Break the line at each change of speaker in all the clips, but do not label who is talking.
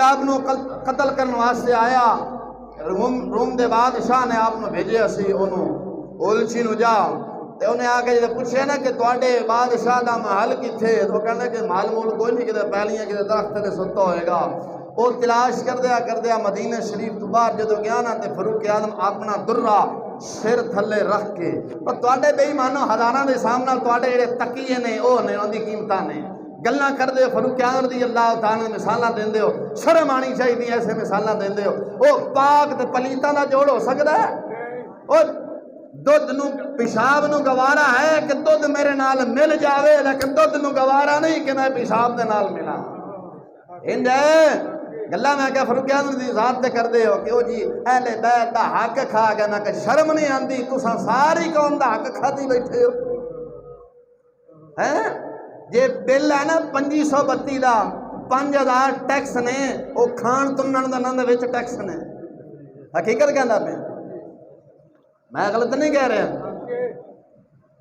आपनों कतल करने वास्ते आया। रूम के बादशाह ने आपनों भेजे सी ओनू ओलची नू जा ते उन्हें आके जो पूछे ना कि तुहाडे बादशाह का महल किथे, तो कहने कि महल मूल कोई नहीं, किते पहलियां किते दरख्त ते सुत्ता होएगा। वो तलाश करदे मदीने शरीफ तो बाहर जो गया ना, तो फरूक आजम अपना दुर्रा सिर थले रख के और तुहाडे बेईमानो हज़ारां दे सामने तुहाडे जेड़े तकिए ने वो ने उनकी कीमतां ने गल्लां करदे हो। फरूक आजम रज़ी अल्लाह तआला दी मिसालां देंदे हो, शर्म आनी चाहिदी ऐसे मिसालां देंदे हो। वो पाक ते पलीतां दा जोड़ हो सकदा है? ओ दुध नू पेशाब नू गवारा है कि दुध मेरे नाल मिल जावे, लेकिन दुध नू गवारा नहीं कि मैं पेशाब दे नाल मिला। इंज गल्ला मैं क्या फरूक आजम दी ज़ात ते करदे हो कि ओ जी अहले बैत दा हक खा गया। मैं क्या शर्म नहीं आंदी? तुसां सारी कौम दा हक खादी बैठे हो हैं। जे बिल है ना 2532 का 5000 टैक्स ने, वो खाण तुनण दा नंद विच टैक्स ने। हकीकत कहना पे, मैं गलत नहीं कह रहा,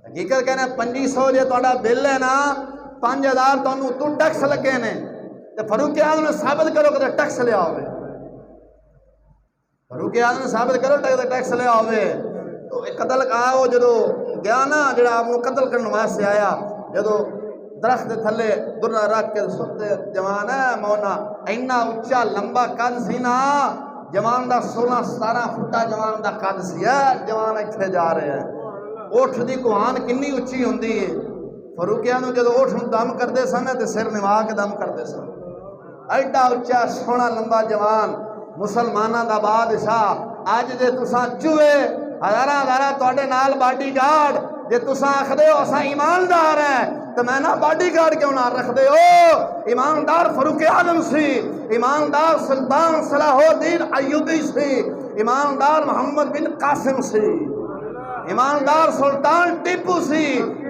हकीकत कहना। 2500 जो तुहाडा बिल है ना, 5000 तुहानू तू टैक्स लगे ने, तो फरूक आजम ने साबित करो कि टैक्स लिया होवे। फरूक आजम ने साबित करो टैक्स लिया होवे। तो कतल का वो जो गया ना, जो आपको कतल करने वास्ते आया, जो दरख्त थले दुर्रा रख के सुते जवान है मौना, इन्ना उच्चा लंबा कद सी ना, जवान का 16-17 फुटा जवान का कद सी है। जवान इतने जा रहे हैं, उठ की कुहान किन्नी उच्ची होंगी है। फरूकिया जो उठ दम करते सन तो सिर निवा के दम करते सन। एडा उच्चा सोहना लंबा जवान मुसलमाना का बादशाह। अज जे तुसा चूहे हज़ारा तुहाडे नाल बॉडी गार्ड, जे तुसा आखदे हो असा ईमानदार है, तो मैं ना बॉडी गार्ड क्यों ना रखदे हो? ईमानदार फरूक आजम सी, ईमानदार सुल्तान सलाहुद्दीन अय्यूबी सी, ईमानदार मोहम्मद बिन कासिम सी, ईमानदार सुल्तान टीपू सी।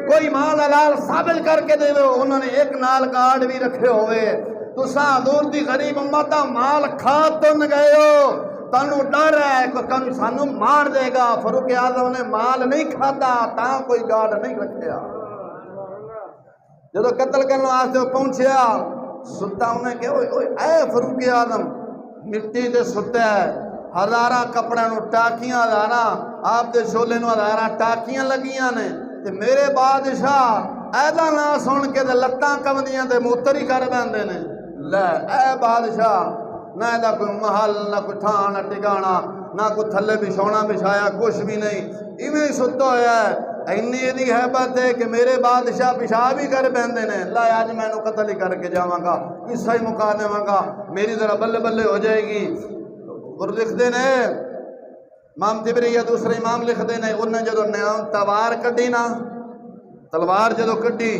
कोई माल हलाल साबित करके देवे, उन्होंने एक नाल गार्ड भी रखे हुए। तुसा हजूर दी गरीब उम्मत दा माल खा तुन गए हो, तनु डर है कि सानू मार देगा। फरूक आजम ने माल नहीं खाता, ता कोई गार्ड नहीं रखा। जो कतल करने वास्ते पहुंचा, सुता उन्हें कहा ए फरूक आजम मिट्टी से सुता है, हज़ारा कपड़े टाकियां, हज़ारा आपके शोले हज़ारा टाकियां लगियां ने, ते मेरे बादशाह ऐदा ना सुन के लत्तां कमदियां ते मूत्र ही कर पैंदे ने। लै ए बादशाह, ना इहदा कोई महल, ना कोई थान ना टिकाणा, ना कोई थले बिछौना बिछाया, कुछ भी नहीं, इवें सुता होया है। इन्नी इहदी हैबत है कि मेरे बादशाह पेशाब ही कर पैंदे ने। लै अज मैनू कतल ही करके जावांगा, किस्सा ही मुका देवांगा, मेरी जरा बल्ले बल्ले हो जाएगी। और लिखते ने इमाम तिबरी या दूसरे इमाम लिखते ने, उन्हें जो तलवार कढ़ी ना, तलवार जो कढ़ी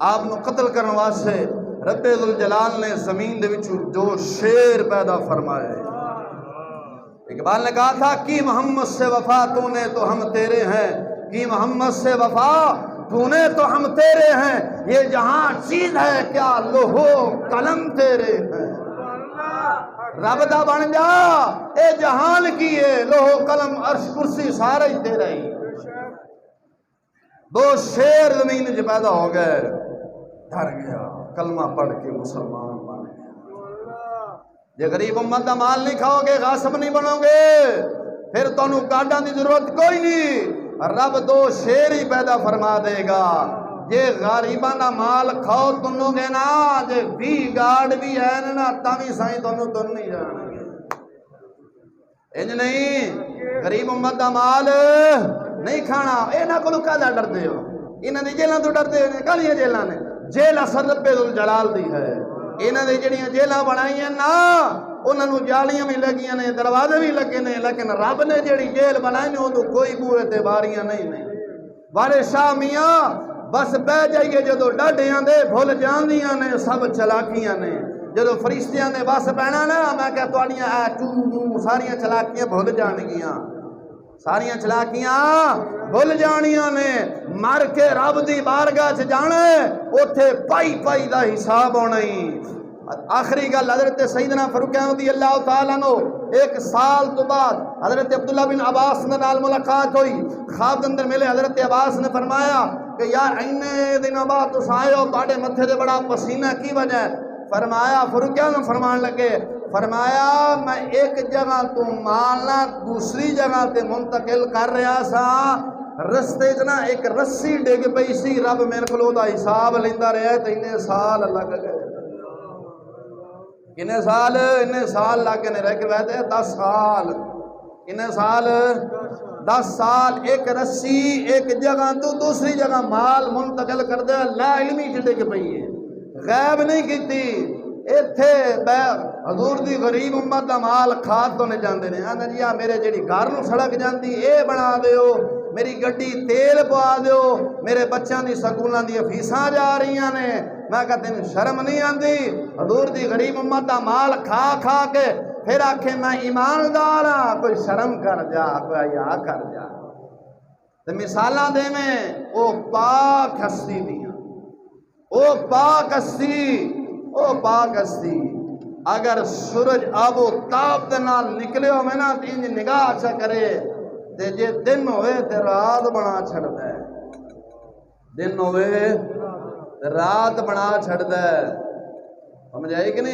आप कतल करने वास्ते, रब्बे दुल जलाल ने जमीन दे विचों 2 शेर पैदा फरमाए। इकबाल ने कहा था कि मोहम्मद से वफा तूने तो हम तेरे हैं, कि मोहम्मद से वफा तूने तो हम तेरे हैं, ये जहां चीज है क्या लोहो कलम तेरे हैं। रब दा बन जा, ए जहान की है, लोहो कलम अर्श कुर्सी सारे ही तेरा ही। 2 शेर जमीन च पैदा हो गए, डर गया, कलमा पढ़ के मुसलमान बन गया। जे गरीब उम्मत का माल नहीं खाओगे, गासिब नहीं बनोगे, फिर तुहानू गार्डां की जरूरत कोई नहीं। रब 2 शेर ही पैदा फरमा देगा। जे गरीबां का माल खाओ तुनोगे ना, जे 20 गार्ड भी है ना, तावी साईं तुहानू तुन नहीं जाणगे। इंज नहीं, गरीब उम्मत का माल नहीं खाना। इन्हां कोलों काहदा डरदे हो? इन्हां दी जेलां तो डरदे हो? काहदियां जेलां ने? जेल असल रब्बे दुल जलाल दी है। इन्हां दी जेहड़ियां जेलां बनाईयां ना, उन्होंने जालियां भी लगियां ने, दरवाजे भी लगे ने, लेकिन रब ने जिहड़ी जेल बनाई ने उदों कोई बूहे ते बारियां नहीं ने। वारे शाह मियाँ बस बह जाइए, जो डाढियां दे भुल जांदियां ने सब चलाकियां ने। जो फरिश्तियां ने बस पैना ना, मैं क्या तुहाडियां चू सारियां चलाकियां भुल जाणगियां, सारियां चलाकियां भुल जानियां ने। मर के रब दी बारगाह च जाना, उथे पाई पाई दा हिसाब होना ही। आखिरी गल हजरत सईदना फरूक रज़ी अल्लाह तआला अन्हु 1 साल तो बाद हजरत अब्दुल्ला बिन अब्बास नाल मुलाकात हुई। ख्वाब के अंदर मिले, हजरत अब्बास ने फरमाया कि यार इन्ने दिन बाद तुस आए हो, तुहाडे मत्थे ते बड़ा पसीना की वजह है? फरमाया फरुकिया में फरमान लगे, फरमाया मैं एक जगह तो मालना दूसरी जगह ते मुंतकिल कर रहा सा, रस्ते च ना एक रस्सी डिग पई सी, रब मेरे को हिसाब लेंदा रहा तो इन्ने साल लग गए। किन्ने साल? इन्ने साल लग गए। रह के वैसे 10 साल। किन्ने साल? 10 साल। एक रस्सी एक जगह तो दूसरी जगह माल मुंतकिल कर दे, ला इल्मी च डिग पई है, गैब नहीं की। इत्थे हजूर दी गरीब उम्मत का माल खाद तो नहीं जाते ने, आंदा जी मेरे जी घर नूं सड़क जाती ये बना दो, मेरी गड्डी तेल पवा दो, मेरे बच्चों की स्कूलों दी फीसां जा रही ने। मैं कहा तेन शर्म नहीं आती? हजूर दी गरीब उम्मत का माल खा खा के फिर आखे मैं ईमानदार हाँ, कोई शर्म कर जा, कोई हया कर जा। तो मिसालां देवें ओ पाक हस्ती दियां, ओ पाक हस्ती, ओ पाक हस्ती। अगर सूरज आबो ताप दे नाल निकले हो मैं ना इंज निगाह अच्छा करे, ते जे दिन होवे ते रात बना छड़दा है, दिन होवे ते रात बना छड़दा है। समझ आई कि नहीं?